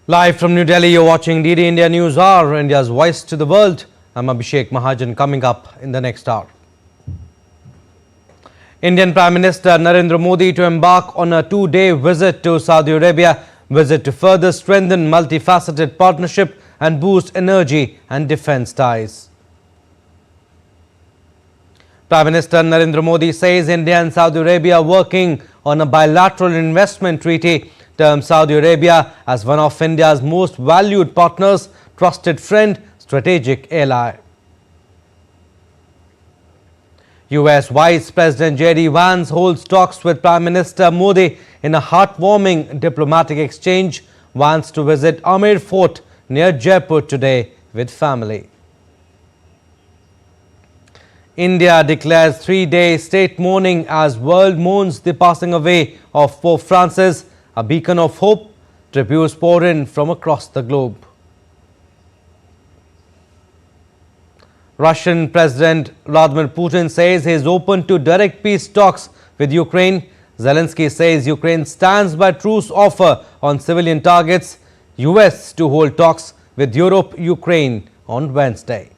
Live from New Delhi, you're watching DD India News Hour, India's voice to the world. I'm Abhishek Mahajan. Coming up in the next hour, Indian Prime Minister Narendra Modi to embark on a two-day visit to Saudi Arabia, visit to further strengthen multifaceted partnership and boost energy and defence ties. Prime Minister Narendra Modi says India and Saudi Arabia are working on a bilateral investment treaty, terms Saudi Arabia as one of India's most valued partners, trusted friend, strategic ally. US Vice President J.D. Vance holds talks with Prime Minister Modi in a heartwarming diplomatic exchange. Vance to visit Amir Fort near Jaipur today with family. India declares three-day state mourning as world mourns the passing away of Pope Francis, a beacon of hope. Tributes pour in from across the globe. Russian President Vladimir Putin says he is open to direct peace talks with Ukraine. Zelensky says Ukraine stands by truce offer on civilian targets. US to hold talks with Europe, Ukraine on Wednesday.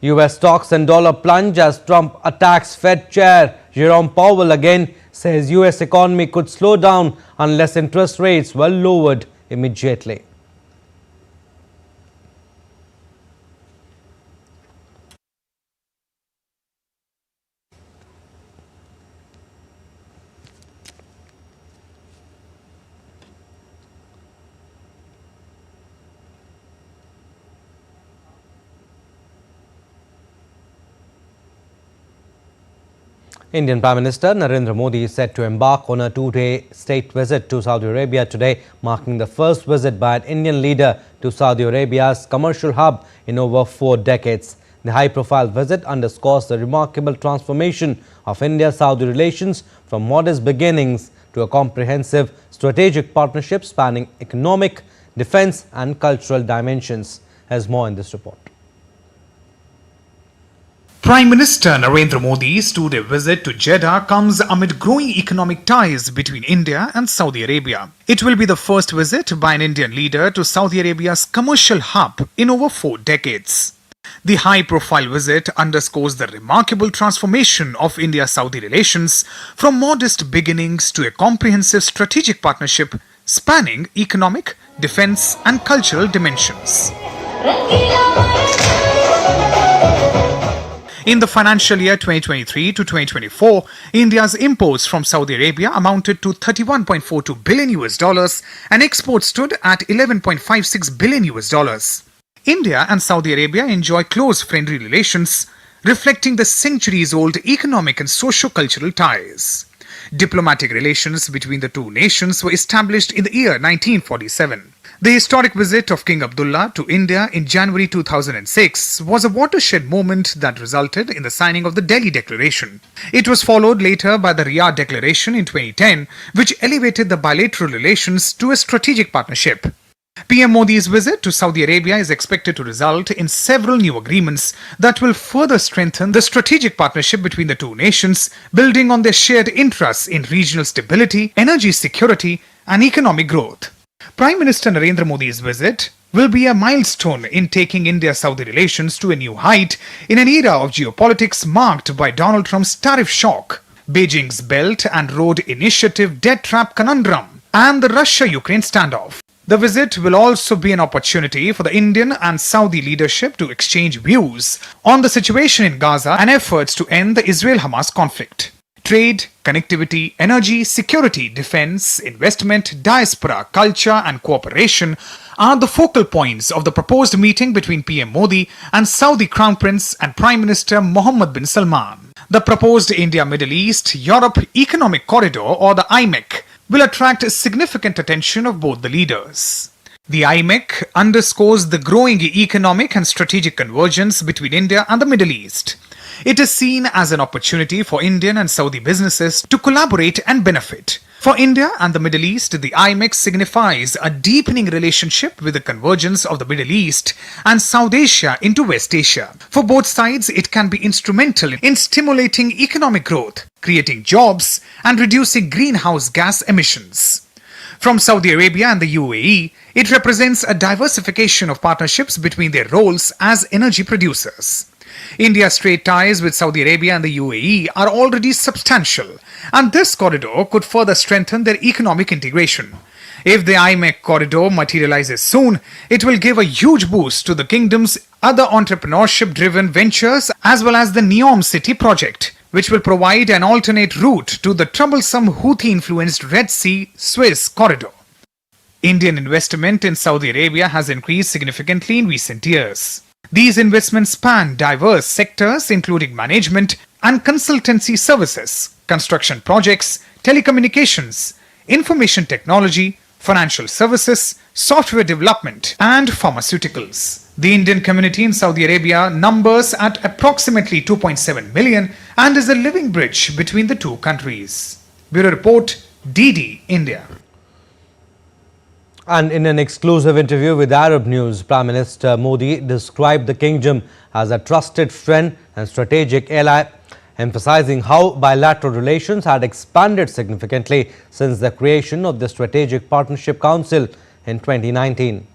US stocks and dollar plunge as Trump attacks Fed Chair Jerome Powell again, says US economy could slow down unless interest rates were lowered immediately. Indian Prime Minister Narendra Modi is set to embark on a two-day state visit to Saudi Arabia today, marking the first visit by an Indian leader to Saudi Arabia's commercial hub in over 4 decades. The high-profile visit underscores the remarkable transformation of India-Saudi relations from modest beginnings to a comprehensive strategic partnership spanning economic, defence and cultural dimensions. There's more in this report. Prime Minister Narendra Modi's two-day visit to Jeddah comes amid growing economic ties between India and Saudi Arabia. It will be the first visit by an Indian leader to Saudi Arabia's commercial hub in over 4 decades. The high-profile visit underscores the remarkable transformation of India-Saudi relations from modest beginnings to a comprehensive strategic partnership spanning economic, defence and cultural dimensions. In the financial year 2023 to 2024, India's imports from Saudi Arabia amounted to $31.42 billion and exports stood at $11.56 billion. India and Saudi Arabia enjoy close friendly relations, reflecting the centuries-old economic and socio-cultural ties. Diplomatic relations between the two nations were established in the year 1947. The historic visit of King Abdullah to India in January 2006 was a watershed moment that resulted in the signing of the Delhi Declaration. It was followed later by the Riyadh Declaration in 2010, which elevated the bilateral relations to a strategic partnership. PM Modi's visit to Saudi Arabia is expected to result in several new agreements that will further strengthen the strategic partnership between the two nations, building on their shared interests in regional stability, energy security, and economic growth. Prime Minister Narendra Modi's visit will be a milestone in taking India-Saudi relations to a new height in an era of geopolitics marked by Donald Trump's tariff shock, Beijing's Belt and Road Initiative debt trap conundrum, and the Russia-Ukraine standoff. The visit will also be an opportunity for the Indian and Saudi leadership to exchange views on the situation in Gaza and efforts to end the Israel-Hamas conflict. Trade, connectivity, energy, security, defense, investment, diaspora, culture and cooperation are the focal points of the proposed meeting between PM Modi and Saudi Crown Prince and Prime Minister Mohammed bin Salman. The proposed India-Middle East-Europe Economic Corridor, or the IMEC, will attract significant attention of both the leaders. The IMEC underscores the growing economic and strategic convergence between India and the Middle East. It is seen as an opportunity for Indian and Saudi businesses to collaborate and benefit. For India and the Middle East, the IMEC signifies a deepening relationship with the convergence of the Middle East and South Asia into West Asia. For both sides, it can be instrumental in stimulating economic growth, creating jobs, and reducing greenhouse gas emissions. From Saudi Arabia and the UAE, it represents a diversification of partnerships between their roles as energy producers. India's trade ties with Saudi Arabia and the UAE are already substantial, and this corridor could further strengthen their economic integration. If the IMEC corridor materializes soon, it will give a huge boost to the kingdom's other entrepreneurship-driven ventures as well as the Neom City project, which will provide an alternate route to the troublesome Houthi-influenced Red Sea-Suez corridor. Indian investment in Saudi Arabia has increased significantly in recent years. These investments span diverse sectors including management and consultancy services, construction projects, telecommunications, information technology, financial services, software development, and pharmaceuticals. The Indian community in Saudi Arabia numbers at approximately 2.7 million and is a living bridge between the two countries. Bureau Report, DD, India. And in an exclusive interview with Arab News, Prime Minister Modi described the kingdom as a trusted friend and strategic ally, emphasizing how bilateral relations had expanded significantly since the creation of the Strategic Partnership Council in 2019.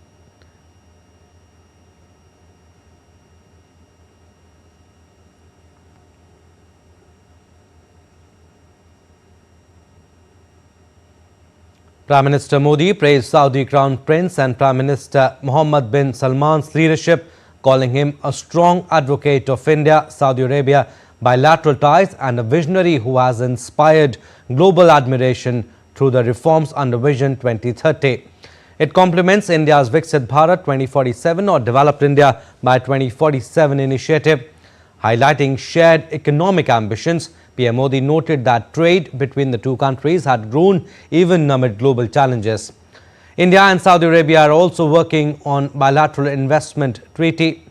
Prime Minister Modi praised Saudi Crown Prince and Prime Minister Mohammed bin Salman's leadership, calling him a strong advocate of India, Saudi Arabia bilateral ties and a visionary who has inspired global admiration through the reforms under Vision 2030. It complements India's Viksit Bharat 2047 or Developed India by 2047 initiative. Highlighting shared economic ambitions, PM Modi noted that trade between the two countries had grown even amid global challenges. India and Saudi Arabia are also working on bilateral investment treaty.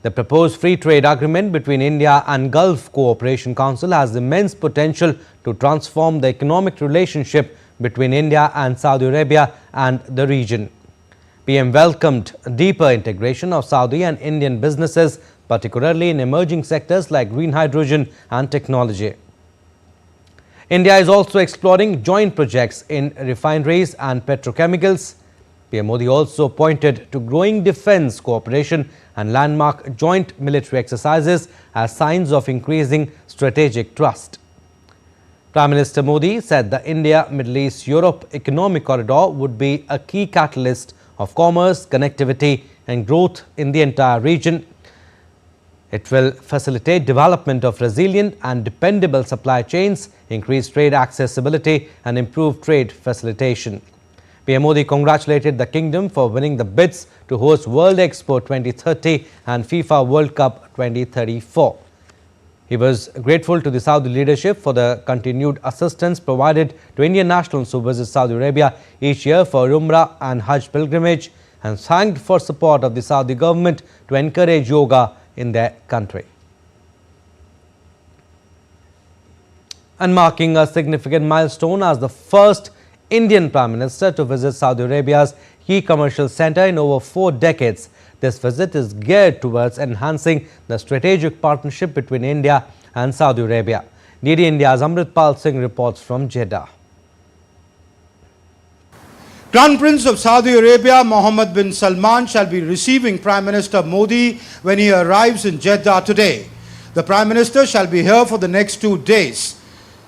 The proposed free trade agreement between India and Gulf Cooperation Council has immense potential to transform the economic relationship between India and Saudi Arabia and the region. PM welcomed deeper integration of Saudi and Indian businesses, particularly in emerging sectors like green hydrogen and technology. India is also exploring joint projects in refineries and petrochemicals. PM Modi also pointed to growing defence cooperation and landmark joint military exercises as signs of increasing strategic trust. Prime Minister Modi said the India-Middle East-Europe economic corridor would be a key catalyst of commerce, connectivity and growth in the entire region. It will facilitate development of resilient and dependable supply chains, increase trade accessibility and improve trade facilitation. PM Modi congratulated the kingdom for winning the bids to host World Expo 2030 and FIFA World Cup 2034. He was grateful to the Saudi leadership for the continued assistance provided to Indian nationals who visit Saudi Arabia each year for Umrah and Hajj pilgrimage, and thanked for support of the Saudi government to encourage yoga in their country. And marking a significant milestone as the first Indian Prime Minister to visit Saudi Arabia's key commercial centre in over 4 decades, this visit is geared towards enhancing the strategic partnership between India and Saudi Arabia. DD India's Amritpal Singh reports from Jeddah. Crown Prince of Saudi Arabia Mohammed bin Salman shall be receiving Prime Minister Modi when he arrives in Jeddah today. The Prime Minister shall be here for the next 2 days.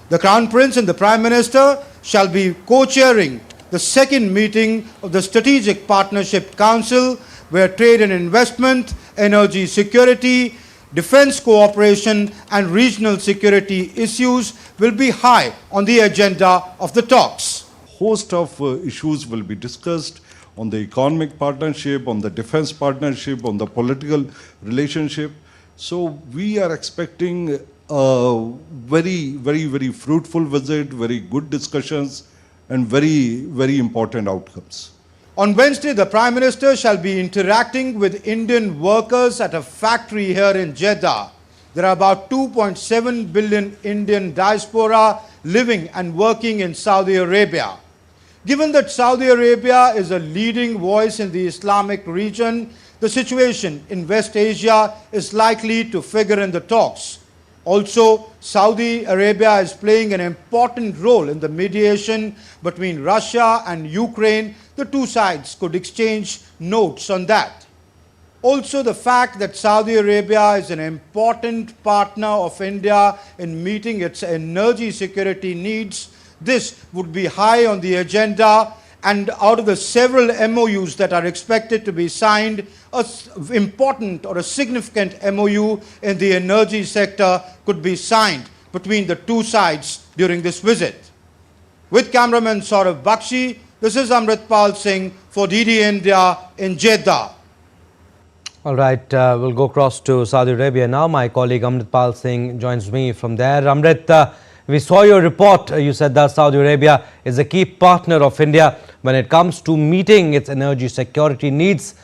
The Crown Prince and the Prime Minister shall be co-chairing the second meeting of the Strategic Partnership Council, where trade and investment, energy security, defense cooperation and regional security issues will be high on the agenda of the talks. Host of issues will be discussed on the economic partnership, on the defense partnership, on the political relationship. So we are expecting a very fruitful visit, very good discussions and very important outcomes. On Wednesday, the Prime Minister shall be interacting with Indian workers at a factory here in Jeddah. There are about 2.7 billion Indian diaspora living and working in Saudi Arabia. Given that Saudi Arabia is a leading voice in the Islamic region, the situation in West Asia is likely to figure in the talks. Also, Saudi Arabia is playing an important role in the mediation between Russia and Ukraine. The two sides could exchange notes on that. Also, the fact that Saudi Arabia is an important partner of India in meeting its energy security needs, this would be high on the agenda. And out of the several MOUs that are expected to be signed, an important or a significant MOU in the energy sector could be signed between the two sides during this visit. With cameraman Saurav Bakshi, this is Amritpal Singh for DD India in Jeddah. All right, we'll go across to Saudi Arabia now. My colleague Amritpal Singh joins me from there. Amrit, we saw your report. You said that Saudi Arabia is a key partner of India when it comes to meeting its energy security needs.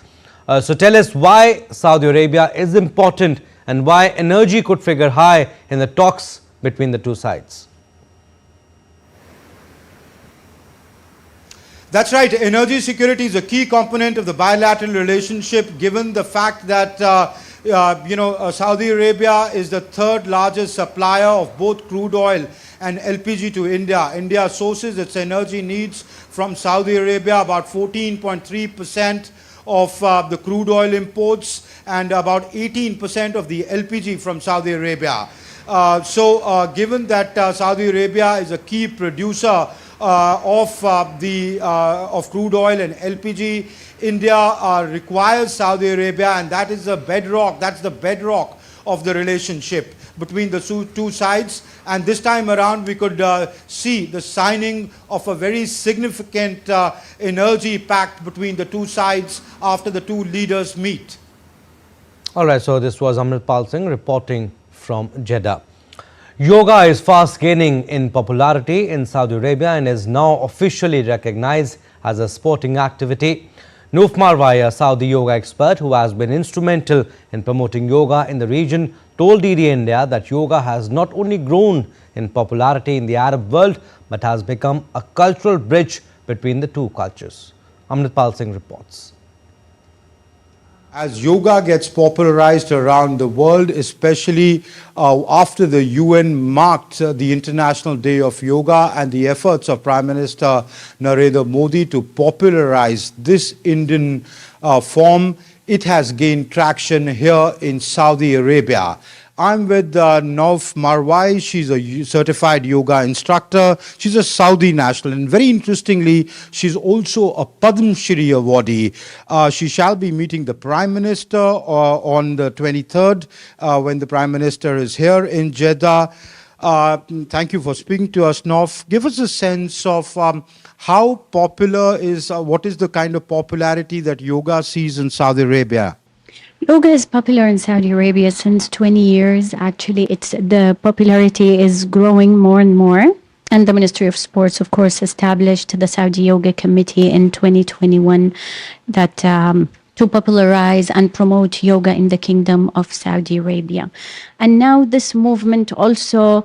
So tell us why Saudi Arabia is important and why energy could figure high in the talks between the two sides. That's right. Energy security is a key component of the bilateral relationship, given the fact that Saudi Arabia is the third largest supplier of both crude oil and LPG to India. India sources its energy needs from Saudi Arabia, about 14.3% of the crude oil imports and about 18% of the LPG from Saudi Arabia. Given that Saudi Arabia is a key producer of crude oil and LPG, India requires Saudi Arabia, and that is the bedrock. That's the bedrock of the relationship between the two sides. And this time around, we could see the signing of a very significant energy pact between the two sides after the two leaders meet. All right, so this was Amritpal Singh reporting from Jeddah. Yoga is fast gaining in popularity in Saudi Arabia and is now officially recognized as a sporting activity. Noof Marwai, a Saudi yoga expert who has been instrumental in promoting yoga in the region, told DD India that yoga has not only grown in popularity in the Arab world but has become a cultural bridge between the two cultures. Amritpal Singh reports. As yoga gets popularized around the world, especially after the UN marked the International Day of Yoga and the efforts of Prime Minister Narendra Modi to popularize this Indian form, it has gained traction here in Saudi Arabia. I'm with Noof Marwai. She's a certified yoga instructor. She's a Saudi national. And very interestingly, she's also a Padma Shri awardee. She shall be meeting the Prime Minister on the 23rd when the Prime Minister is here in Jeddah. Thank you for speaking to us, Noof. Give us a sense of how popular is, what is the kind of popularity that yoga sees in Saudi Arabia? Yoga is popular in Saudi Arabia since 20 years. Actually, the popularity is growing more and more. And the Ministry of Sports, of course, established the Saudi Yoga Committee in 2021 that to popularize and promote yoga in the Kingdom of Saudi Arabia. And now this movement also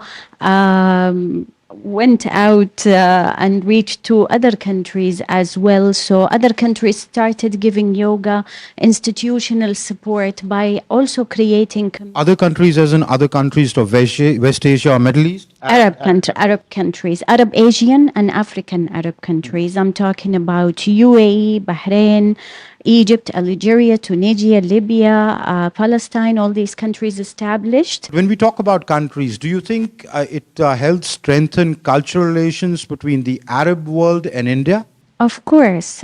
went out and reached to other countries as well. So other countries started giving yoga institutional support by also creating... Other countries as in other countries of West Asia or Middle East? Arab countries, Arab Asian and African Arab countries. I'm talking about UAE, Bahrain, Egypt, Algeria, Tunisia, Libya, Palestine, all these countries established. When we talk about countries, do you think it helps strengthen cultural relations between the Arab world and India? Of course,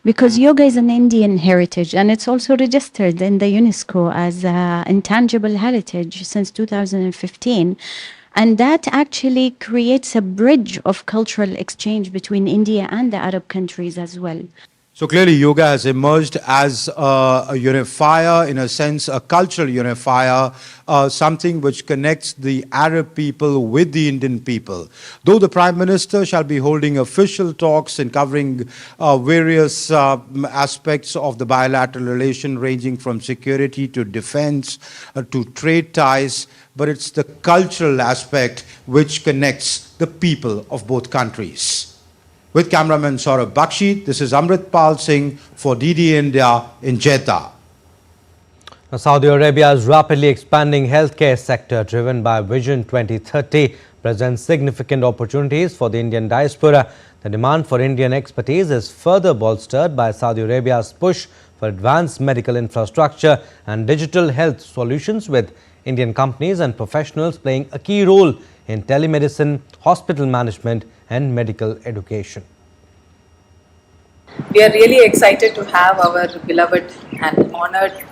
because yoga is an Indian heritage and it's also registered in the UNESCO as intangible heritage since 2015. And that actually creates a bridge of cultural exchange between India and the Arab countries as well. So clearly yoga has emerged as a unifier, in a sense, a cultural unifier, something which connects the Arab people with the Indian people. Though the Prime Minister shall be holding official talks and covering various aspects of the bilateral relation, ranging from security to defense to trade ties, but it's the cultural aspect which connects the people of both countries. With cameraman Saurav Bakshi, this is Amritpal Singh for DD India in Jeddah. Saudi Arabia's rapidly expanding healthcare sector, driven by Vision 2030, presents significant opportunities for the Indian diaspora. The demand for Indian expertise is further bolstered by Saudi Arabia's push for advanced medical infrastructure and digital health solutions, with Indian companies and professionals playing a key role in telemedicine, hospital management and medical education. We are really excited to have our beloved and honored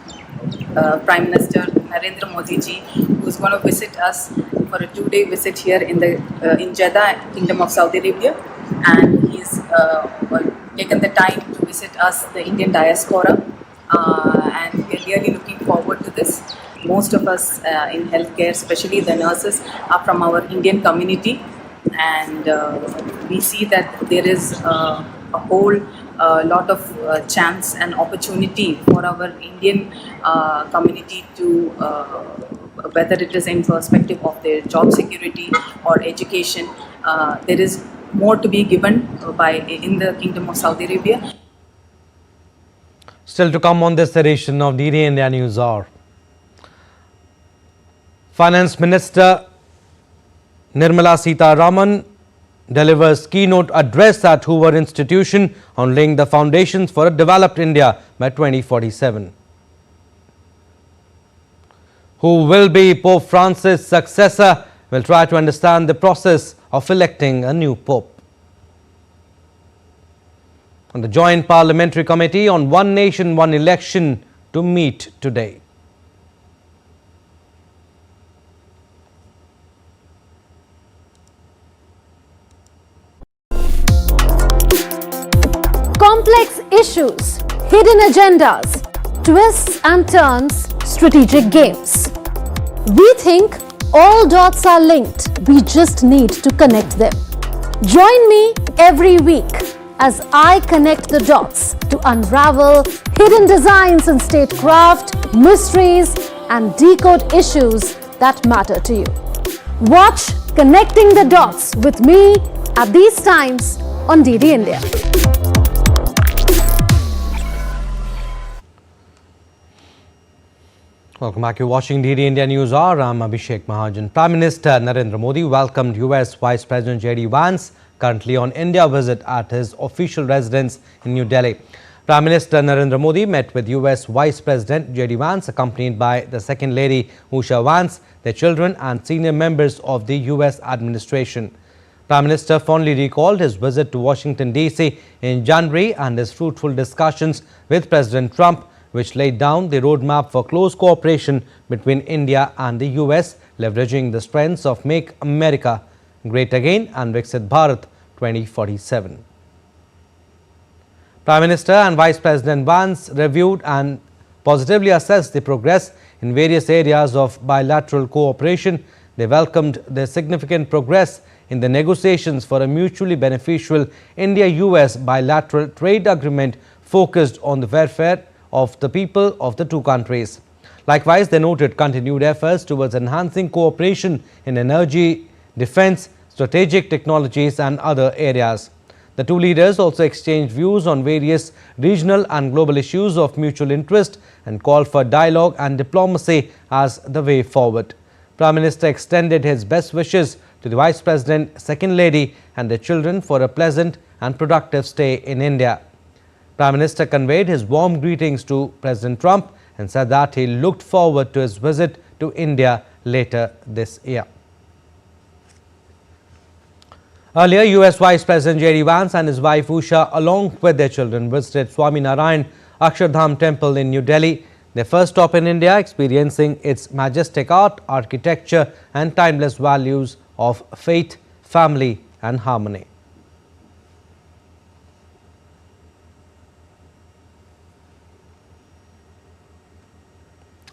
Prime Minister Narendra Modi ji, who is going to visit us for a 2-day visit here in Jeddah, Kingdom of Saudi Arabia, and he's taken the time to visit us, the Indian diaspora, and we're really looking forward to this. Most of us in healthcare, especially the nurses, are from our Indian community, and we see that there is a whole lot of chance and opportunity for our Indian community to, whether it is in perspective of their job security or education, there is more to be given in the Kingdom of Saudi Arabia. Still to come on this edition of DD India News Hour. Finance Minister Nirmala Sitharaman delivers keynote address at Hoover Institution on laying the foundations for a developed India by 2047. Who will be Pope Francis' successor? We'll try to understand the process of electing a new Pope. And the Joint Parliamentary Committee on One Nation, One Election to meet today. Complex issues, hidden agendas, twists and turns, strategic games. We think all dots are linked. We just need to connect them. Join me every week as I connect the dots to unravel hidden designs in statecraft, mysteries, and decode issues that matter to you. Watch Connecting the Dots with me at these times on DD India. Welcome back. You're watching DD India News Hour. I'm Abhishek Mahajan. Prime Minister Narendra Modi welcomed US Vice President J.D. Vance, currently on India visit, at his official residence in New Delhi. Prime Minister Narendra Modi met with US Vice President J.D. Vance, accompanied by the Second Lady Usha Vance, their children and senior members of the US administration. Prime Minister fondly recalled his visit to Washington, D.C. in January and his fruitful discussions with President Trump, which laid down the roadmap for close cooperation between India and the US, leveraging the strengths of Make America Great Again and Viksit Bharat 2047. Prime Minister and Vice President Vance reviewed and positively assessed the progress in various areas of bilateral cooperation. They welcomed the significant progress in the negotiations for a mutually beneficial India-US bilateral trade agreement focused on the welfare of the people of the two countries. Likewise, they noted continued efforts towards enhancing cooperation in energy, defense, strategic technologies and other areas. The two leaders also exchanged views on various regional and global issues of mutual interest and called for dialogue and diplomacy as the way forward. Prime Minister extended his best wishes to the Vice President, Second Lady and their children for a pleasant and productive stay in India. Prime Minister conveyed his warm greetings to President Trump and said that he looked forward to his visit to India later this year. Earlier, US Vice President J.D. Vance and his wife Usha, along with their children, visited Swaminarayan Akshardham Temple in New Delhi, their first stop in India, experiencing its majestic art, architecture and timeless values of faith, family and harmony.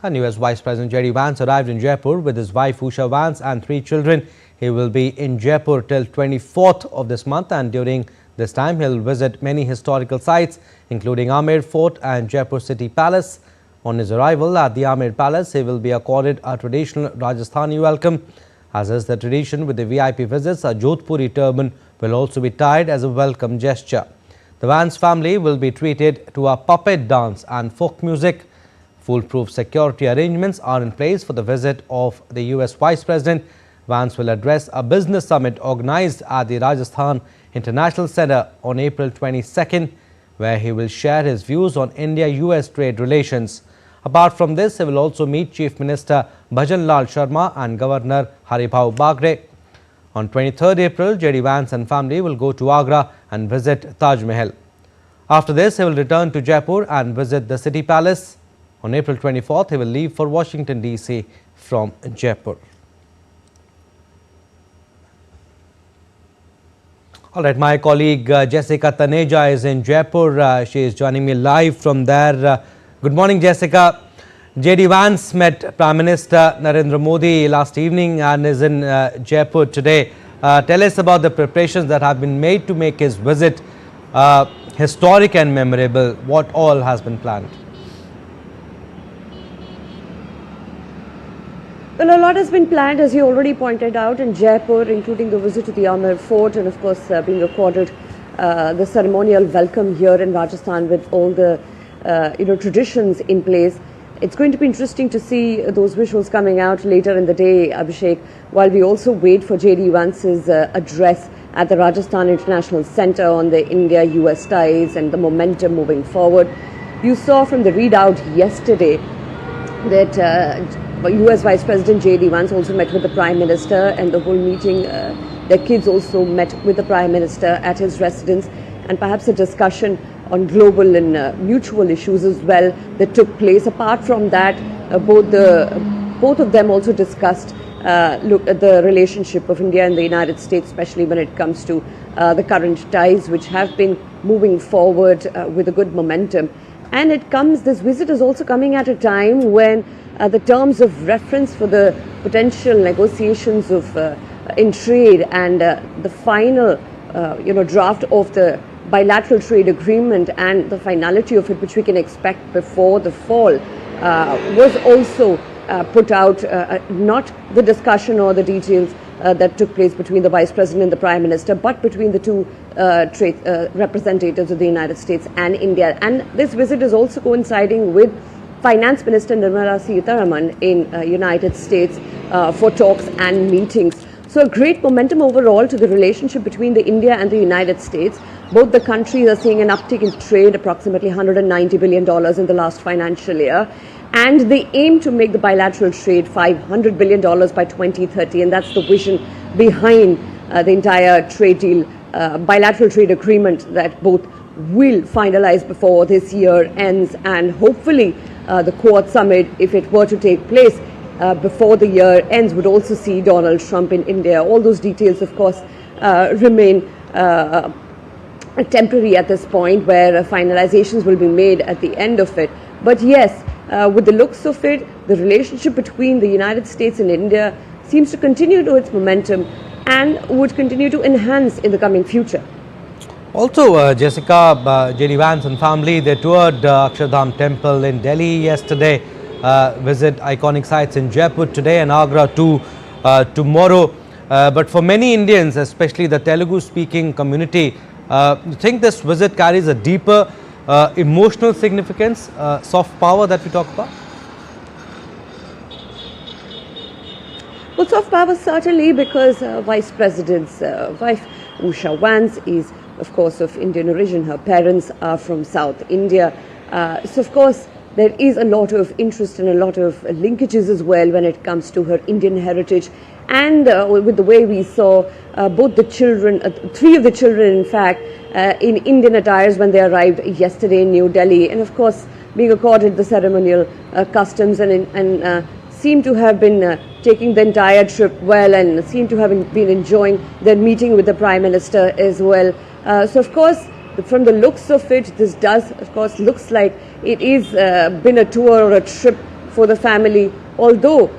And US Vice President J.D. Vance arrived in Jaipur with his wife Usha Vance and 3 children. He will be in Jaipur till 24th of this month, and during this time he will visit many historical sites including Amer Fort and Jaipur City Palace. On his arrival at the Amer Palace, he will be accorded a traditional Rajasthani welcome. As is the tradition with the VIP visits, a Jodhpuri turban will also be tied as a welcome gesture. The Vance family will be treated to a puppet dance and folk music Foolproof security arrangements are in place for the visit of the US Vice President. Vance will address a business summit organized at the Rajasthan International Center on April 22nd, where he will share his views on India-US trade relations. Apart from this, he will also meet Chief Minister Bhajan Lal Sharma and Governor Haribhau Bagre. On 23rd April, J.D. Vance and family will go to Agra and visit Taj Mahal. After this, he will return to Jaipur and visit the City Palace. On April 24th, he will leave for Washington, D.C. from Jaipur. All right, my colleague Jessica Taneja is in Jaipur. She is joining me live from there. Good morning, Jessica. J.D. Vance met Prime Minister Narendra Modi last evening and is in Jaipur today. Tell us about the preparations that have been made to make his visit historic and memorable. What all has been planned? Well, a lot has been planned, as you already pointed out, in Jaipur, including the visit to the Amer Fort and, of course, being accorded the ceremonial welcome here in Rajasthan with all the, traditions in place. It's going to be interesting to see those visuals coming out later in the day, Abhishek, while we also wait for J.D. Vance's address at the Rajasthan International Center on the India-US ties and the momentum moving forward. You saw from the readout yesterday that US Vice President J.D. Vance also met with the Prime Minister, and the whole meeting, their kids also met with the Prime Minister at his residence, and perhaps a discussion on global and mutual issues as well that took place. Apart from that, both of them also discussed look at the relationship of India and the United States, especially when it comes to the current ties, which have been moving forward with a good momentum. And this visit is also coming at a time when the terms of reference for the potential negotiations of in trade and the final draft of the bilateral trade agreement and the finality of it, which we can expect before the fall, was also put out. Not the discussion or the details that took place between the Vice President and the Prime Minister, but between the two trade representatives of the United States and India. And this visit is also coinciding with Finance Minister Nirmala Sitharaman in United States for talks and meetings. So a great momentum overall to the relationship between the India and the United States. Both the countries are seeing an uptick in trade, approximately $190 billion in the last financial year. And they aim to make the bilateral trade $500 billion by 2030. And that's the vision behind the entire trade deal, bilateral trade agreement that both will finalize before this year ends, and hopefully the Quad Summit, if it were to take place before the year ends, would also see Donald Trump in India. All those details, of course, remain temporary at this point, where finalizations will be made at the end of it. But yes, with the looks of it, the relationship between the United States and India seems to continue to its momentum and would continue to enhance in the coming future. Also, Jessica, J.D. Vance and family, they toured Akshardham Temple in Delhi yesterday, visit iconic sites in Jaipur today and Agra tomorrow. But for many Indians, especially the Telugu-speaking community, you think this visit carries a deeper emotional significance, soft power that we talk about? Well, soft power certainly, because Vice President's wife, Usha Vance, is of course of Indian origin. Her parents are from South India. So of course there is a lot of interest and a lot of linkages as well when it comes to her Indian heritage. And with the way we saw both the children, three of the children in fact, in Indian attires when they arrived yesterday in New Delhi, and of course being accorded the ceremonial customs and seem to have been taking the entire trip well, and seem to have been enjoying their meeting with the Prime Minister as well. So of course, from the looks of it, this does of course looks like it is been a tour or a trip for the family, although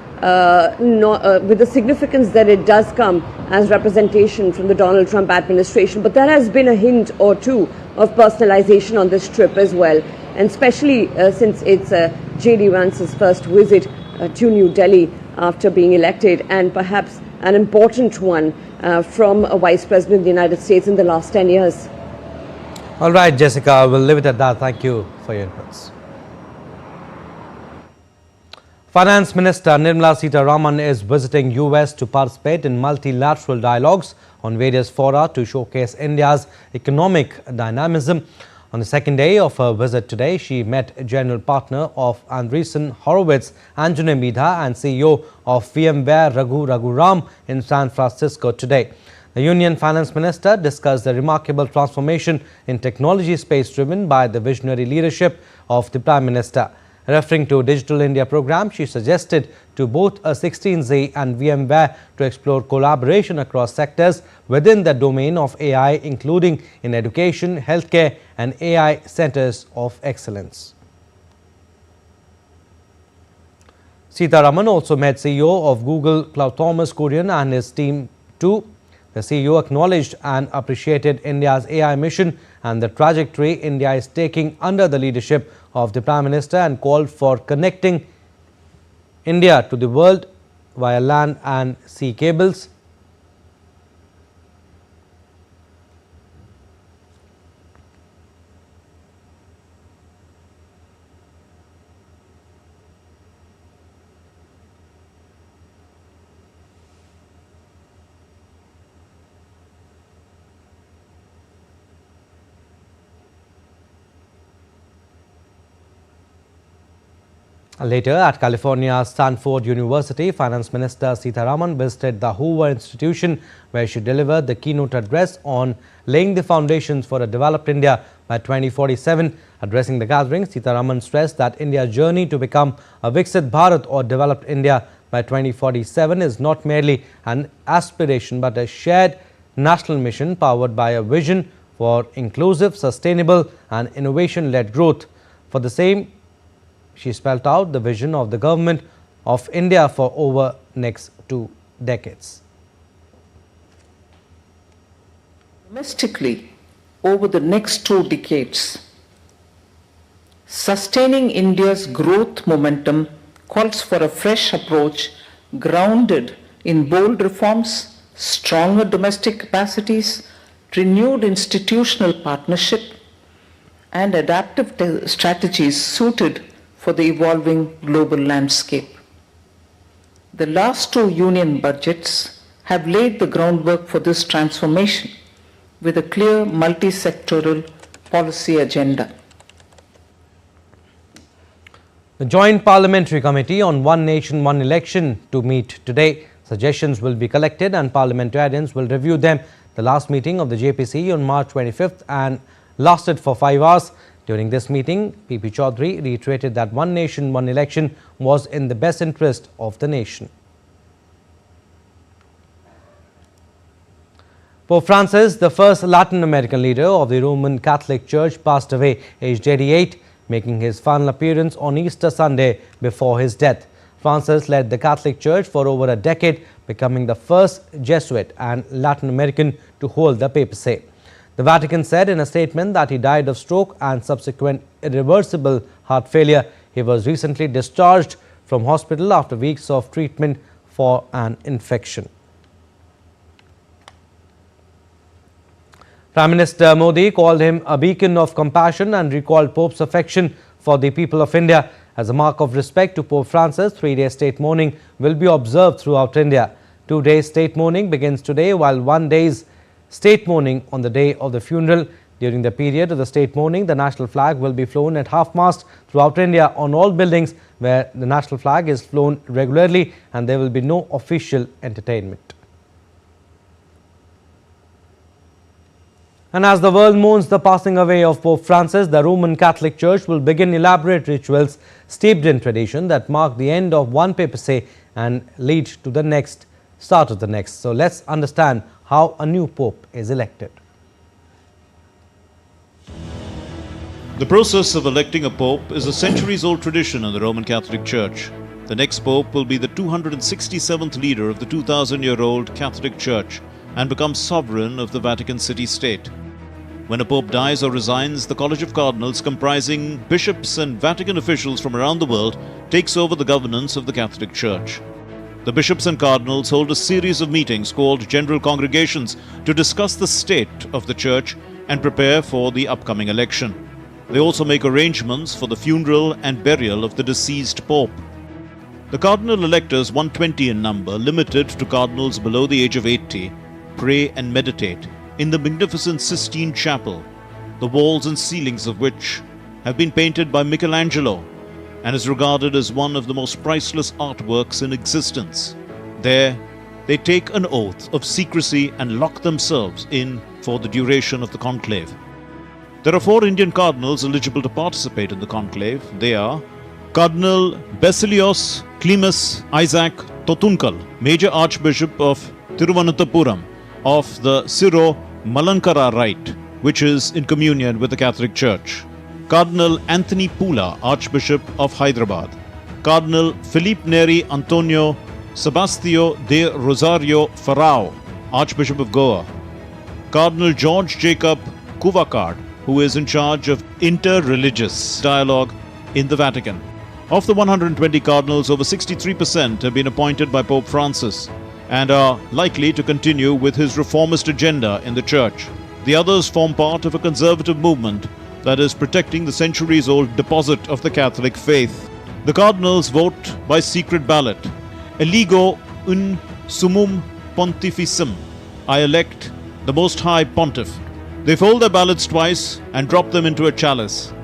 with the significance that it does come as representation from the Donald Trump administration. But there has been a hint or two of personalization on this trip as well, and especially since it's J.D. Vance's first visit to New Delhi after being elected, and perhaps an important one from a Vice President of the United States in the last 10 years. All right, Jessica, we'll leave it at that. Thank you for your inputs. Finance Minister Nirmala Sitharaman is visiting US to participate in multilateral dialogues on various fora to showcase India's economic dynamism. On the second day of her visit today, she met general partner of Andreessen Horowitz, Anjane Midha, and CEO of VMware, Raghu Raghuram, in San Francisco today. The Union Finance Minister discussed the remarkable transformation in technology space driven by the visionary leadership of the Prime Minister. Referring to Digital India program, she suggested to both a 16Z and VMware to explore collaboration across sectors within the domain of AI, including in education, healthcare and AI centers of excellence. Sitharaman also met CEO of Google, Cloud Thomas Kurian, and his team too. The CEO acknowledged and appreciated India's AI mission and the trajectory India is taking under the leadership of the Prime Minister and called for connecting India to the world via land and sea cables. Later, at California's Stanford University, Finance Minister Sitharaman visited the Hoover Institution, where she delivered the keynote address on laying the foundations for a developed India by 2047. Addressing the gathering, Sitharaman stressed that India's journey to become a Viksit Bharat or developed India by 2047 is not merely an aspiration but a shared national mission powered by a vision for inclusive, sustainable and innovation-led growth. For the same, she spelled out the vision of the government of India for over next 2 decades. Domestically, over the next 2 decades, sustaining India's growth momentum calls for a fresh approach grounded in bold reforms, stronger domestic capacities, renewed institutional partnership, and adaptive strategies suited for the evolving global landscape. The last 2 union budgets have laid the groundwork for this transformation with a clear multi-sectoral policy agenda. The Joint Parliamentary Committee on One Nation, One Election to meet today. Suggestions will be collected and parliamentarians will review them. The last meeting of the JPC on March 25th and lasted for 5 hours. During this meeting, PP Chaudhary reiterated that one nation, one election was in the best interest of the nation. Pope Francis, the first Latin American leader of the Roman Catholic Church, passed away aged 88, making his final appearance on Easter Sunday before his death. Francis led the Catholic Church for over a decade, becoming the first Jesuit and Latin American to hold the papacy. The Vatican said in a statement that he died of stroke and subsequent irreversible heart failure. He was recently discharged from hospital after weeks of treatment for an infection. Prime Minister Modi called him a beacon of compassion and recalled Pope's affection for the people of India. As a mark of respect to Pope Francis, 3-day state mourning will be observed throughout India. 2-day state mourning begins today, while 1 day's state mourning on the day of the funeral. During the period of the state mourning, the national flag will be flown at half-mast throughout India on all buildings where the national flag is flown regularly, and there will be no official entertainment. And as the world mourns the passing away of Pope Francis, the Roman Catholic Church will begin elaborate rituals steeped in tradition that mark the end of one papacy and lead to the start of the next. So let's understand how a new pope is elected. The process of electing a pope is a centuries-old tradition in the Roman Catholic Church. The next pope will be the 267th leader of the 2,000-year-old Catholic Church and become sovereign of the Vatican city-state. When a pope dies or resigns, the College of Cardinals, comprising bishops and Vatican officials from around the world, takes over the governance of the Catholic Church. The bishops and cardinals hold a series of meetings called General Congregations to discuss the state of the Church and prepare for the upcoming election. They also make arrangements for the funeral and burial of the deceased pope. The cardinal electors, 120 in number, limited to cardinals below the age of 80, pray and meditate in the magnificent Sistine Chapel, the walls and ceilings of which have been painted by Michelangelo and is regarded as one of the most priceless artworks in existence. There, they take an oath of secrecy and lock themselves in for the duration of the conclave. There are 4 Indian cardinals eligible to participate in the conclave. They are Cardinal Basilios Clemus Isaac Totunkal, Major Archbishop of Thiruvananthapuram of the Syro Malankara Rite, which is in communion with the Catholic Church. Cardinal Anthony Pula, Archbishop of Hyderabad. Cardinal Felipe Neri Antonio Sebastio de Rosario Farao, Archbishop of Goa. Cardinal George Jacob Kuvakard, who is in charge of inter-religious dialogue in the Vatican. Of the 120 cardinals, over 63% have been appointed by Pope Francis and are likely to continue with his reformist agenda in the Church. The others form part of a conservative movement that is protecting the centuries-old deposit of the Catholic faith. The cardinals vote by secret ballot. Eligo un summum pontificem. I elect the Most High Pontiff. They fold their ballots twice and drop them into a chalice.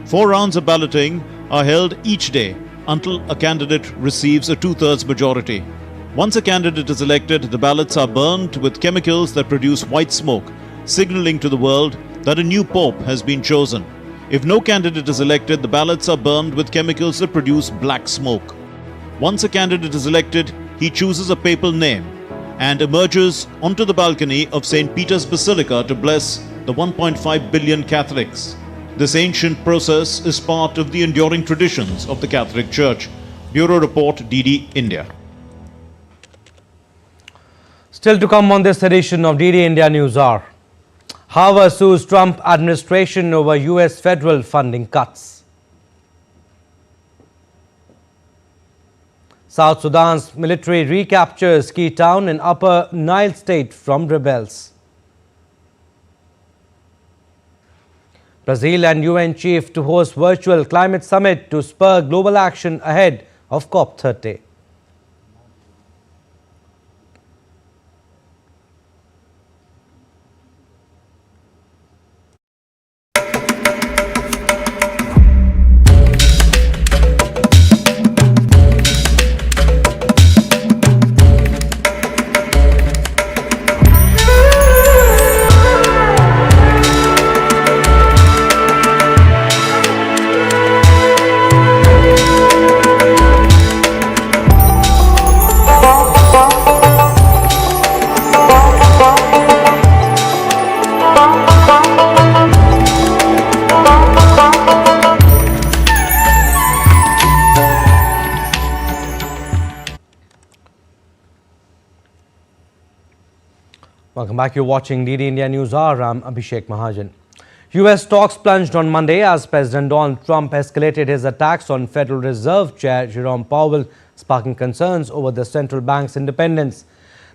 4 rounds of balloting are held each day until a candidate receives a 2/3 majority. Once a candidate is elected, the ballots are burnt with chemicals that produce white smoke, signaling to the world that a new pope has been chosen. If no candidate is elected, the ballots are burned with chemicals that produce black smoke. Once a candidate is elected, he chooses a papal name and emerges onto the balcony of St. Peter's Basilica to bless the 1.5 billion Catholics. This ancient process is part of the enduring traditions of the Catholic Church. Bureau Report, DD India. Still to come on this edition of DD India News Hour. Harvard sues Trump administration over US federal funding cuts. South Sudan's military recaptures key town in Upper Nile state from rebels. Brazil and UN chief to host virtual climate summit to spur global action ahead of COP30. Welcome back. You're watching DD India News Hour. I'm Abhishek Mahajan. US stocks plunged on Monday as President Donald Trump escalated his attacks on Federal Reserve Chair Jerome Powell, sparking concerns over the central bank's independence.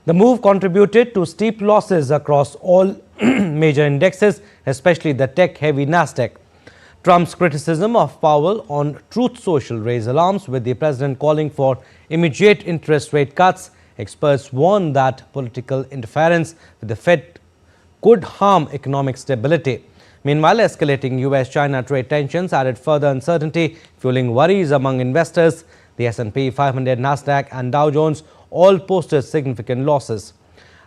The move contributed to steep losses across all major indexes, especially the tech-heavy Nasdaq. Trump's criticism of Powell on Truth Social raised alarms, with the president calling for immediate interest rate cuts. Experts warn that political interference with the Fed could harm economic stability. Meanwhile, escalating US-China trade tensions added further uncertainty, fueling worries among investors. The S&P 500, Nasdaq and Dow Jones all posted significant losses.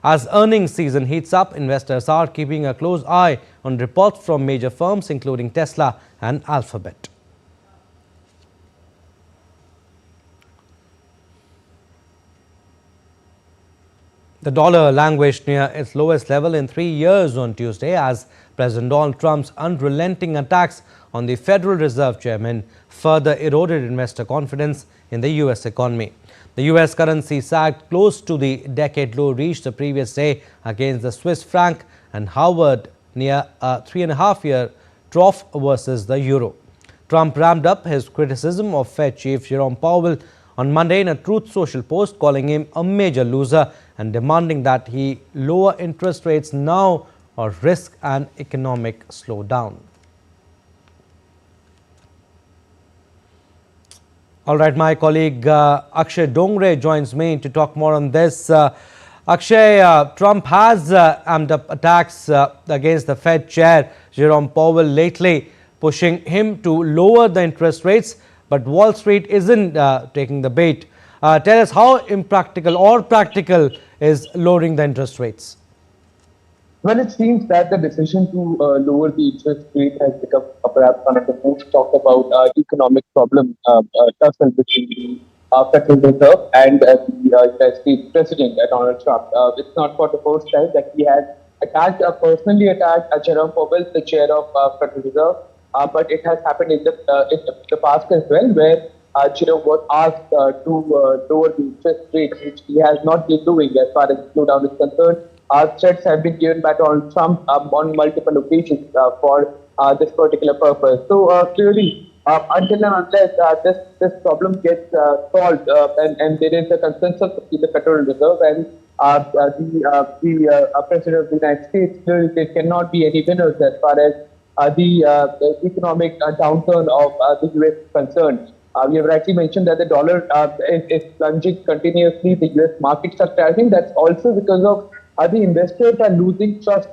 As earnings season heats up, investors are keeping a close eye on reports from major firms including Tesla and Alphabet. The dollar languished near its lowest level in 3 years on Tuesday as President Donald Trump's unrelenting attacks on the Federal Reserve Chairman further eroded investor confidence in the U.S. economy. The U.S. currency sagged close to the decade low reached the previous day against the Swiss franc and hovered near a 3.5-year trough versus the euro. Trump ramped up his criticism of Fed Chief Jerome Powell on Monday in a Truth Social post, calling him a major loser and demanding that he lower interest rates now or risk an economic slowdown. All right, my colleague Akshay Dongre joins me to talk more on this. Akshay, Trump has amped up attacks against the Fed chair, Jerome Powell, lately, pushing him to lower the interest rates, but Wall Street isn't taking the bait. Tell us how impractical or practical is lowering the interest rates? Well, it seems that the decision to lower the interest rate has become perhaps one of the most talked about economic problem tussle between the Federal Reserve and the United States President Donald Trump. It's not for the first time that he has personally attacked Jerome Powell, the chair of Federal Reserve, but it has happened in the past as well, where Jerome was asked to lower the interest rate, which he has not been doing as far as slowdown is concerned. Threats have been given by Donald Trump on multiple occasions for this particular purpose. So clearly, until and unless this problem gets solved and there is a consensus between the Federal Reserve and the President of the United States, clearly there cannot be any winners as far as the economic downturn of the U.S. is concerned. We have rightly mentioned that the dollar is plunging continuously. The U.S. markets are crashing. That's also because of the investors are losing trust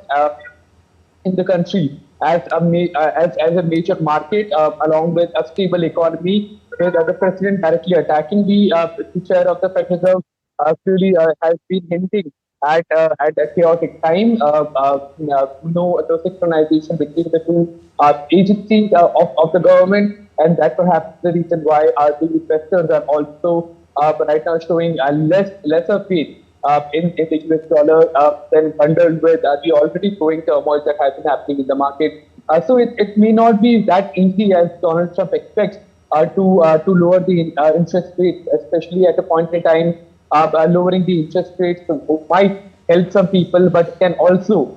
in the country as a major market, along with a stable economy, with the president directly attacking the chair of the Federal Reserve. Clearly has been hinting at a chaotic time. No synchronization between the two agencies of the government, and that perhaps the reason why the investors are also right now showing lesser faith in the US dollar than bundled with the already growing turmoil that has been happening in the market. So it may not be that easy as Donald Trump expects to lower the interest rates, especially at a point in time. Lowering the interest rates might help some people, but can also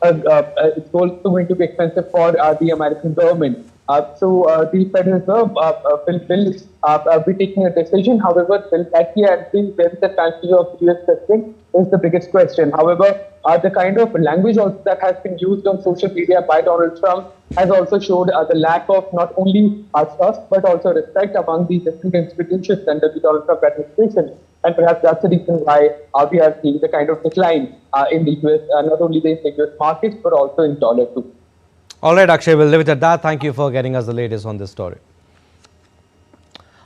it's also going to be expensive for the American government. So the Federal Reserve will be taking a decision. However, will that be at the country of the US president is the biggest question. However, the kind of language also that has been used on social media by Donald Trump has also showed the lack of not only trust but also respect among the different institutions under the Donald Trump administration. And perhaps that's the reason why we are seeing the kind of decline in the US, not only in the US markets, but also in dollar too. All right, Akshay, we'll leave it at that. Thank you for getting us the latest on this story.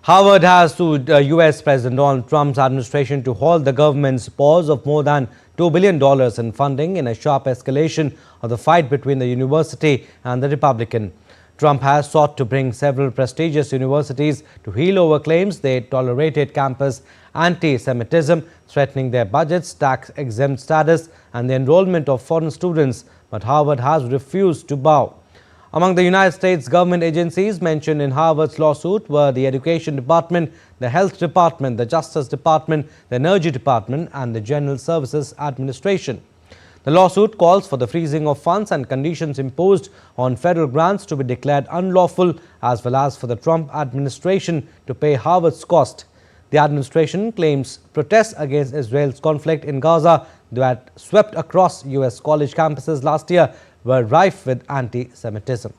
Harvard has sued US President Donald Trump's administration to halt the government's pause of more than $2 billion in funding in a sharp escalation of the fight between the university and the Republican. Trump has sought to bring several prestigious universities to heel over claims they tolerated campus anti-Semitism, threatening their budgets, tax-exempt status and the enrollment of foreign students, but Harvard has refused to bow. Among the United States government agencies mentioned in Harvard's lawsuit were the Education Department, the Health Department, the Justice Department, the Energy Department and the General Services Administration. The lawsuit calls for the freezing of funds and conditions imposed on federal grants to be declared unlawful, as well as for the Trump administration to pay Harvard's cost. The administration claims protests against Israel's conflict in Gaza that swept across US college campuses last year were rife with anti-Semitism.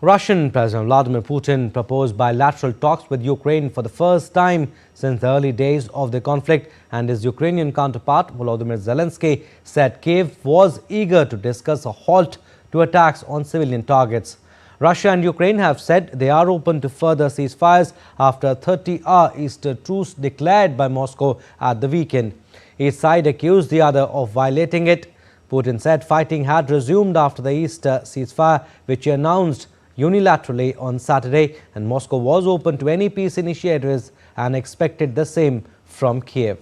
Russian President Vladimir Putin proposed bilateral talks with Ukraine for the first time since the early days of the conflict, and his Ukrainian counterpart Volodymyr Zelensky said Kiev was eager to discuss a halt to attacks on civilian targets. Russia and Ukraine have said they are open to further ceasefires after a 30-hour Easter truce declared by Moscow at the weekend. Each side accused the other of violating it. Putin said fighting had resumed after the Easter ceasefire, which he announced unilaterally on Saturday, and Moscow was open to any peace initiatives and expected the same from Kiev.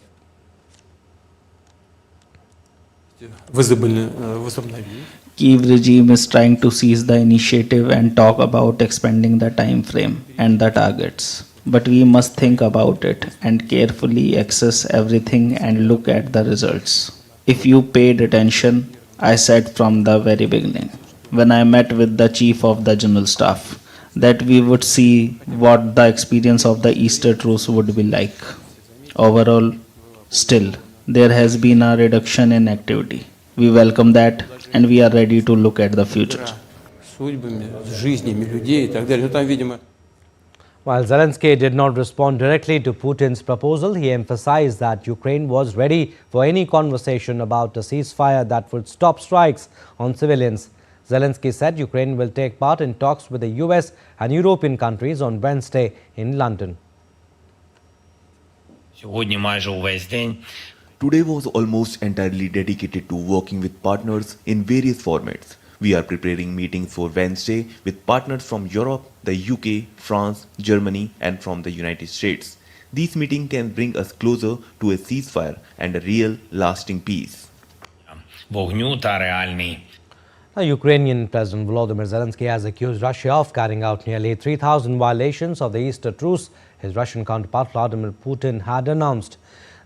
Kiev regime is trying to seize the initiative and talk about expanding the time frame and the targets. But we must think about it and carefully assess everything and look at the results. If you paid attention, I said from the very beginning, when I met with the chief of the general staff, that we would see what the experience of the Easter truce would be like. Overall, still, there has been a reduction in activity, We welcome that and we are ready to look at the future. While Zelensky did not respond directly to Putin's proposal, he emphasized that Ukraine was ready for any conversation about a ceasefire that would stop strikes on civilians. Zelensky said Ukraine will take part in talks with the US and European countries on Wednesday in London. Today was almost entirely dedicated to working with partners in various formats. We are preparing meetings for Wednesday with partners from Europe, the UK, France, Germany and from the United States. These meetings can bring us closer to a ceasefire and a real, lasting peace. Ukrainian President Volodymyr Zelensky has accused Russia of carrying out nearly 3,000 violations of the Easter truce his Russian counterpart Vladimir Putin had announced.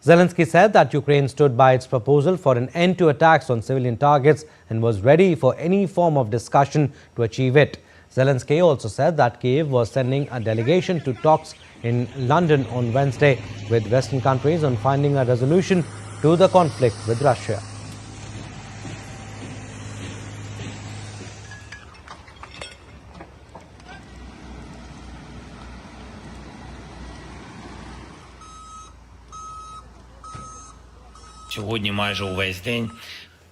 Zelensky said that Ukraine stood by its proposal for an end to attacks on civilian targets and was ready for any form of discussion to achieve it. Zelensky also said that Kyiv was sending a delegation to talks in London on Wednesday with Western countries on finding a resolution to the conflict with Russia.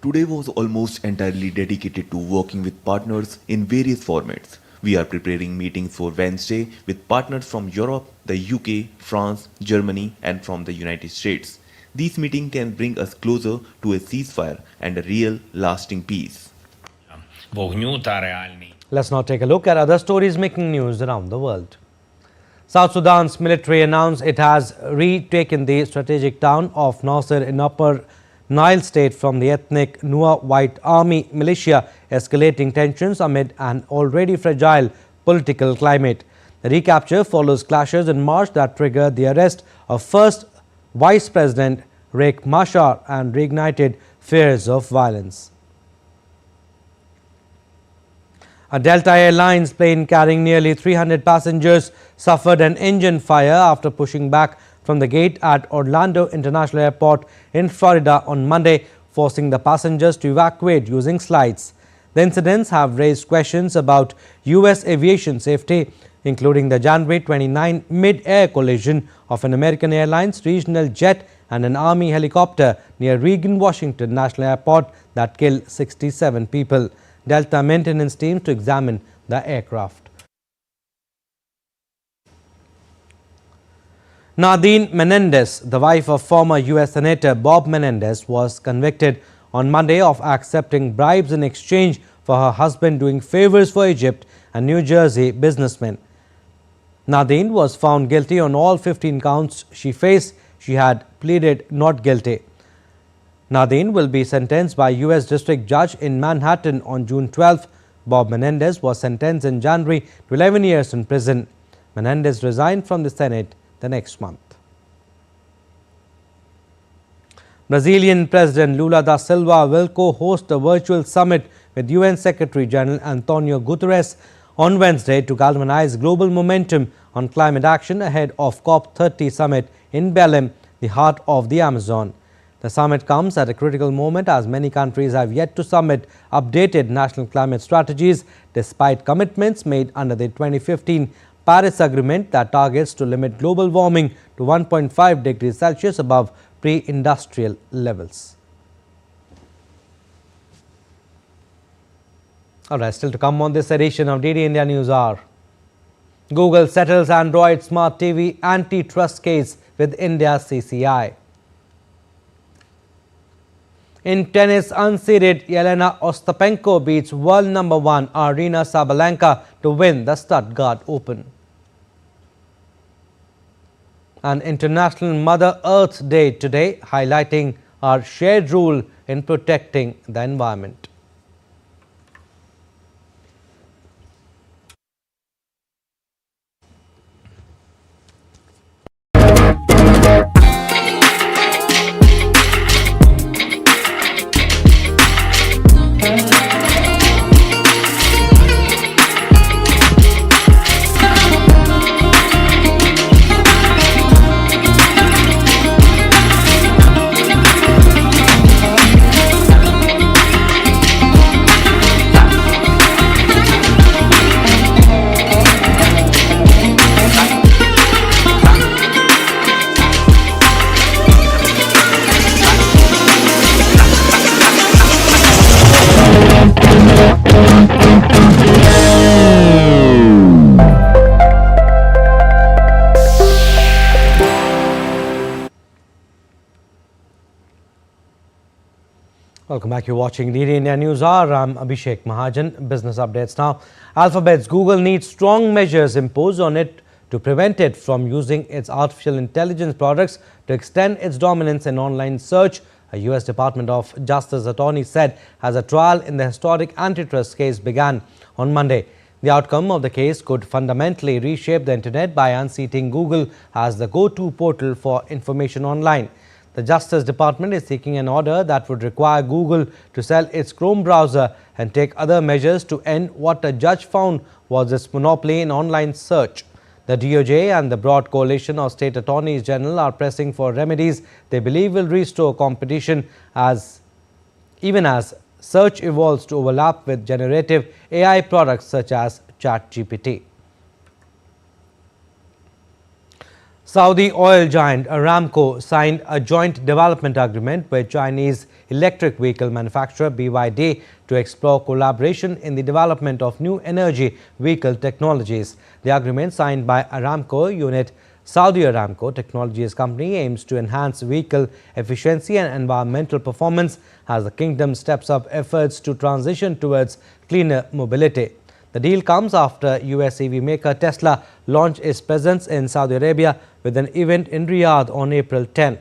Today was almost entirely dedicated to working with partners in various formats. We are preparing meetings for Wednesday with partners from Europe, the UK, France, Germany and from the United States. These meetings can bring us closer to a ceasefire and a real, lasting peace. Let's now take a look at other stories making news around the world. South Sudan's military announced it has retaken the strategic town of Nasser in Upper Nile State from the ethnic Nuer White Army militia, escalating tensions amid an already fragile political climate. The recapture follows clashes in March that triggered the arrest of first Vice President Riek Machar and reignited fears of violence. A Delta Airlines plane carrying nearly 300 passengers suffered an engine fire after pushing back from the gate at Orlando International Airport in Florida on Monday, forcing the passengers to evacuate using slides. The incidents have raised questions about U.S. aviation safety, including the January 29 mid-air collision of an American Airlines regional jet and an Army helicopter near Reagan Washington National Airport that killed 67 people. Delta maintenance teams to examine the aircraft. Nadine Menendez, the wife of former U.S. Senator Bob Menendez, was convicted on Monday of accepting bribes in exchange for her husband doing favors for Egypt, a New Jersey businessman. Nadine was found guilty on all 15 counts she faced. She had pleaded not guilty. Nadine will be sentenced by U.S. District Judge in Manhattan on June 12. Bob Menendez was sentenced in January to 11 years in prison. Menendez resigned from the Senate the next month. Brazilian President Lula da Silva will co-host a virtual summit with UN Secretary General Antonio Guterres on Wednesday to galvanize global momentum on climate action ahead of COP30 summit in Belém, the heart of the Amazon. The summit comes at a critical moment as many countries have yet to submit updated national climate strategies despite commitments made under the 2015 Paris Agreement that targets to limit global warming to 1.5 degrees Celsius above pre-industrial levels. Alright, still to come on this edition of DD India News Hour. Google settles Android Smart TV antitrust case with India's CCI. In tennis, unseeded Yelena Ostapenko beats world number 1 Aryna Sabalenka to win the Stuttgart Open. An International Mother Earth Day today, highlighting our shared role in protecting the environment. Welcome back. You're watching DD India News Hour. I'm Abhishek Mahajan. Business updates now. Alphabet's Google needs strong measures imposed on it to prevent it from using its artificial intelligence products to extend its dominance in online search, a U.S. Department of Justice attorney said as a trial in the historic antitrust case began on Monday. The outcome of the case could fundamentally reshape the internet by unseating Google as the go-to portal for information online. The Justice Department is seeking an order that would require Google to sell its Chrome browser and take other measures to end what a judge found was its monopoly in online search. The DOJ and the broad coalition of state attorneys general are pressing for remedies they believe will restore competition even as search evolves to overlap with generative AI products such as ChatGPT. Saudi oil giant Aramco signed a joint development agreement with Chinese electric vehicle manufacturer BYD to explore collaboration in the development of new energy vehicle technologies. The agreement signed by Aramco unit Saudi Aramco Technologies company aims to enhance vehicle efficiency and environmental performance as the kingdom steps up efforts to transition towards cleaner mobility. The deal comes after US EV maker Tesla launched its presence in Saudi Arabia with an event in Riyadh on April 10.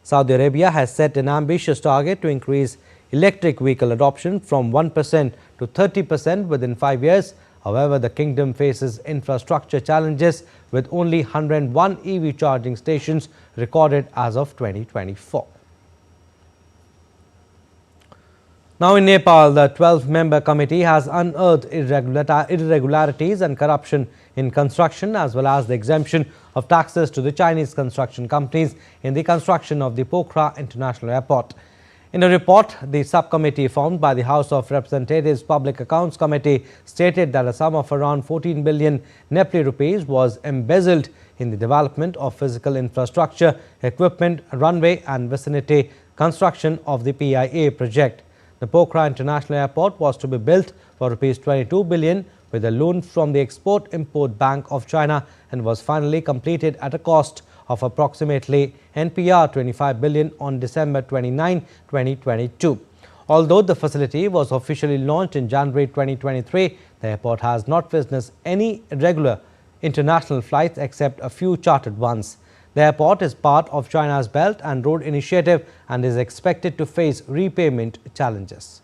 Saudi Arabia has set an ambitious target to increase electric vehicle adoption from 1% to 30% within 5 years. However, the kingdom faces infrastructure challenges with only 101 EV charging stations recorded as of 2024. Now in Nepal, the 12-member committee has unearthed irregularities and corruption in construction as well as the exemption of taxes to the Chinese construction companies in the construction of the Pokhara International Airport. In a report, the subcommittee formed by the House of Representatives Public Accounts Committee stated that a sum of around 14 billion Nepali rupees was embezzled in the development of physical infrastructure, equipment, runway and vicinity construction of the PIA project. The Pokhara International Airport was to be built for Rs 22 billion with a loan from the Export-Import Bank of China and was finally completed at a cost of approximately NPR 25 billion on December 29, 2022. Although the facility was officially launched in January 2023, the airport has not witnessed any regular international flights except a few chartered ones. The airport is part of China's Belt and Road Initiative and is expected to face repayment challenges.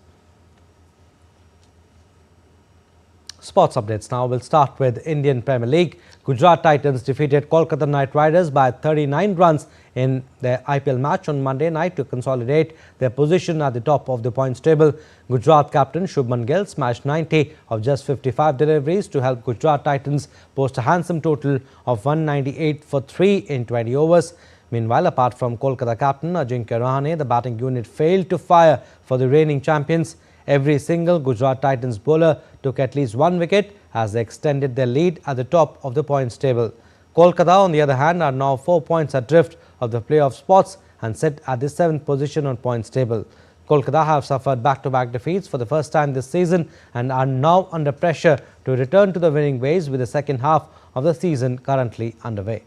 Sports updates now. We'll start with Indian Premier League. Gujarat Titans defeated Kolkata Knight Riders by 39 runs in their IPL match on Monday night to consolidate their position at the top of the points table. Gujarat captain Shubman Gill smashed 90 of just 55 deliveries to help Gujarat Titans post a handsome total of 198 for 3 in 20 overs. Meanwhile, apart from Kolkata captain Ajinkya Rahane, the batting unit failed to fire for the reigning champions. Every single Gujarat Titans bowler took at least one wicket as they extended their lead at the top of the points table. Kolkata, on the other hand, are now 4 points adrift of the playoff spots and sit at the 7th position on points table. Kolkata have suffered back-to-back defeats for the first time this season and are now under pressure to return to the winning ways with the second half of the season currently underway.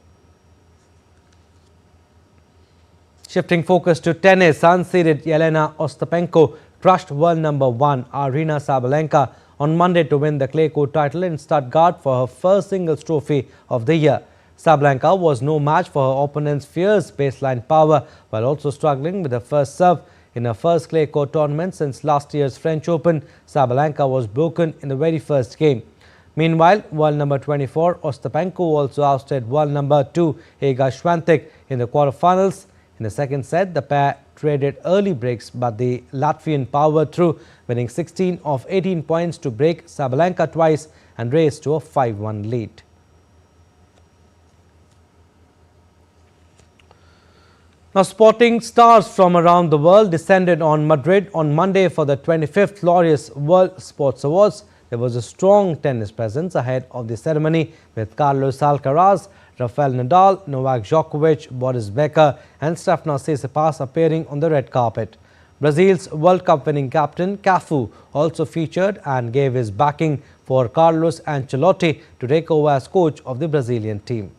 Shifting focus to tennis, unseeded Yelena Ostapenko crushed world number 1 Aryna Sabalenka on Monday to win the clay court title in Stuttgart for her first singles trophy of the year. Sabalenka was no match for her opponent's fierce baseline power while also struggling with her first serve. In her first clay court tournament since last year's French Open, Sabalenka was broken in the very first game. Meanwhile, world number 24 Ostapenko also ousted world number 2 Iga Swiatek in the quarterfinals. In the second set, the pair traded early breaks, but the Latvian powered through, winning 16 of 18 points to break Sabalenka twice and race to a 5-1 lead. Now, sporting stars from around the world descended on Madrid on Monday for the 25th Laureus World Sports Awards. There was a strong tennis presence ahead of the ceremony with Carlos Alcaraz, Rafael Nadal, Novak Djokovic, Boris Becker and Stefanos Tsitsipas appearing on the red carpet. Brazil's World Cup winning captain Cafu also featured and gave his backing for Carlos Ancelotti to take over as coach of the Brazilian team.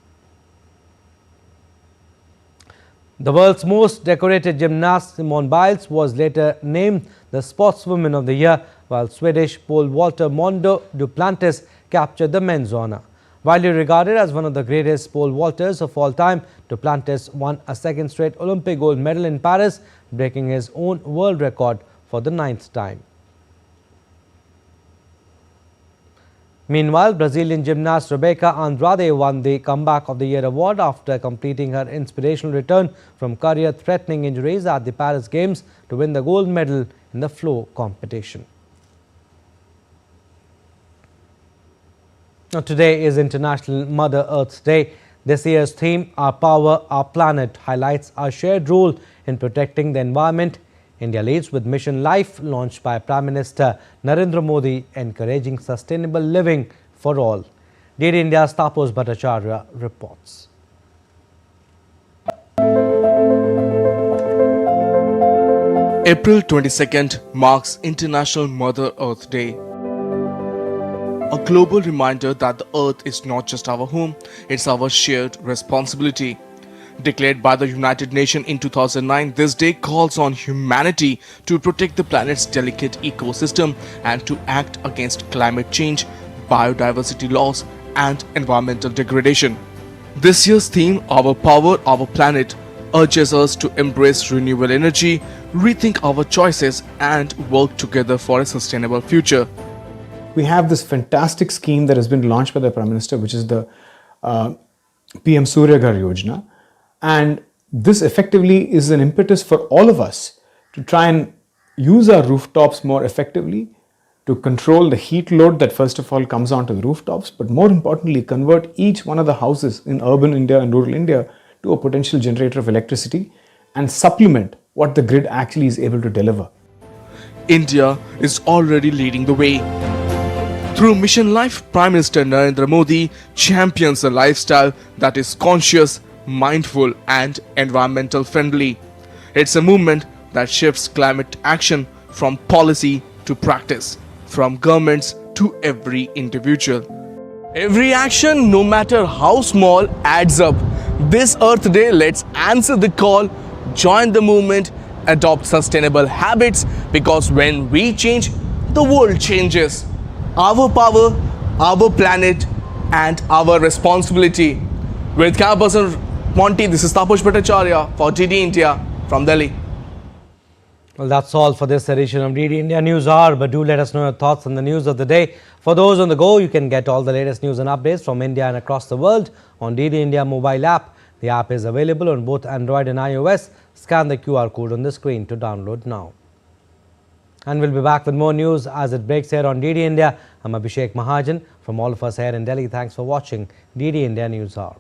The world's most decorated gymnast Simone Biles was later named the Sportswoman of the Year, while Swedish pole vaulter Mondo Duplantis captured the men's honour. Widely regarded as one of the greatest pole vaulters of all time, Duplantis won a second straight Olympic gold medal in Paris, breaking his own world record for the 9th time. Meanwhile, Brazilian gymnast Rebeca Andrade won the Comeback of the Year award after completing her inspirational return from career-threatening injuries at the Paris Games to win the gold medal in the flow competition. Now, today is International Mother Earth Day. This year's theme, Our Power, Our Planet, highlights our shared role in protecting the environment. India leads with Mission Life, launched by Prime Minister Narendra Modi, encouraging sustainable living for all. DD India's Taposh Bhattacharya reports. April 22nd marks International Mother Earth Day. A global reminder that the Earth is not just our home, it's our shared responsibility. Declared by the United Nations in 2009, this day calls on humanity to protect the planet's delicate ecosystem and to act against climate change, biodiversity loss, and environmental degradation. This year's theme, Our Power, Our Planet, urges us to embrace renewable energy, rethink our choices, and work together for a sustainable future. We have this fantastic scheme that has been launched by the Prime Minister, which is the PM Surya Ghar Yojana. And this effectively is an impetus for all of us to try and use our rooftops more effectively, to control the heat load that first of all comes onto the rooftops, but more importantly, convert each one of the houses in urban India and rural India to a potential generator of electricity and supplement what the grid actually is able to deliver. India is already leading the way. Through Mission Life, Prime Minister Narendra Modi champions a lifestyle that is conscious, mindful, and environmental friendly. It's a movement that shifts climate action from policy to practice, from governments to every individual. Every action, no matter how small, adds up. This Earth Day, let's answer the call, join the movement, adopt sustainable habits, because when we change, the world changes. Our power, our planet, and our responsibility. With camera person Monty, this is Taposh Bhattacharya for DD India from Delhi. Well, that's all for this edition of DD India News Hour, but do let us know your thoughts on the news of the day. For those on the go, you can get all the latest news and updates from India and across the world on DD India mobile app. The app is available on both Android and iOS. Scan the QR code on the screen to download now. And we'll be back with more news as it breaks here on DD India. I'm Abhishek Mahajan. From all of us here in Delhi, thanks for watching DD India News Hour.